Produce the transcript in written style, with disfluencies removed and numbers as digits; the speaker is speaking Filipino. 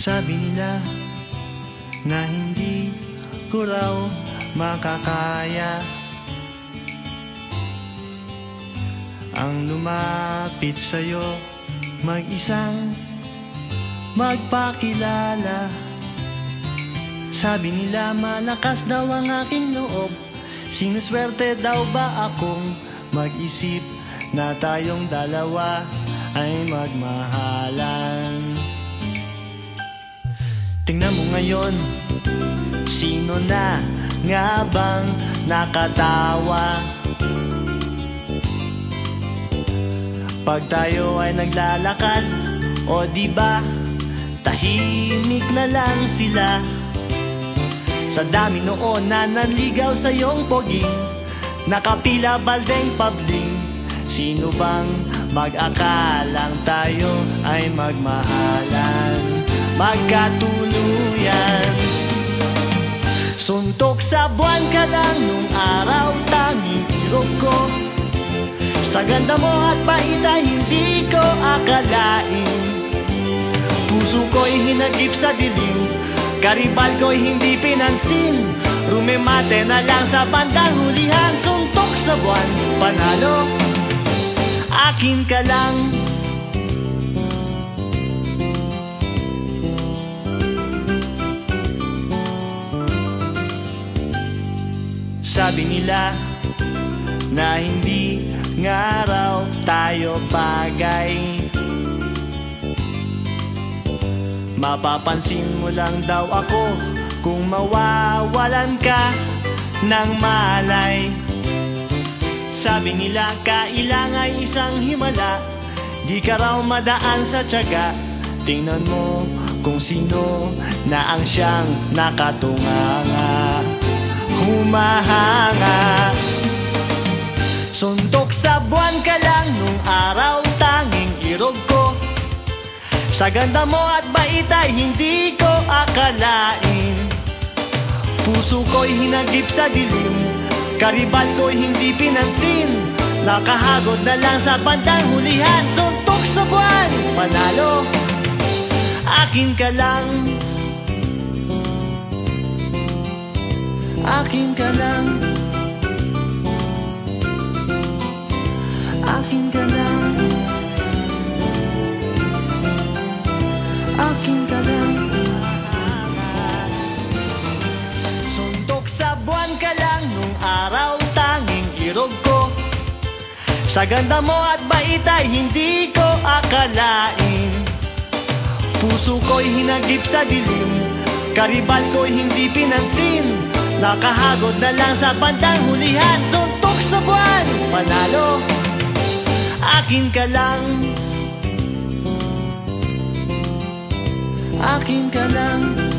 Sabi nila na hindi ko raw makakaya ang lumapit sa'yo, mag-isang magpakilala. Sabi nila malakas daw ang aking loob, sinuswerte daw ba akong mag-isip na tayong dalawa ay magmahalan. Tingnan mo ngayon, sino na nga bang nakatawa pag tayo ay naglalakad? O diba, tahimik na lang sila. Sa dami noon na nanligaw sa iyong poging, nakapila baldeng pabling. Sino bang mag-akalang tayo ay magmahalan, magkatuluyan? Suntok sa buwan ka lang nung araw, tanging irog ko. Sa ganda mo at bait ay hindi ko akalain. Puso ko'y hinagip sa dilim, karibal ko'y hindi pinansin. Rumemate na lang sa bandang hulihan. Suntok sa buwan, panalo, akin ka lang. Sabi nila na hindi nga raw tayo bagay, mapapansin mo lang daw ako kung mawawalan ka ng malay. Sabi nila kailangan isang himala, di ka raw madaan sa tiyaga. Tingnan mo kung sino na ang siyang nakatunganga, humahanga. Suntok sa buwan ka lang nung araw, tanging irog ko. Sa ganda mo at bait ay hindi ko akalain. Puso ko'y hinagip sa dilim, karibal ko'y hindi pinansin. Nakahagod na lang sa bandang hulihan. Suntok sa buwan, panalo, akin ka lang. Akin ka lang. Akin ka lang. Akin ka lang. Suntok sa buwan ka lang nung araw, tanging irog ko. Sa ganda mo at bait ay hindi ko akalain. Puso ko'y hinagip sa dilim, karibal ko'y hindi pinansin. Nakahagod na lang sa bandang hulihan. Suntok sa buwan, panalo, akin ka lang. Akin ka lang.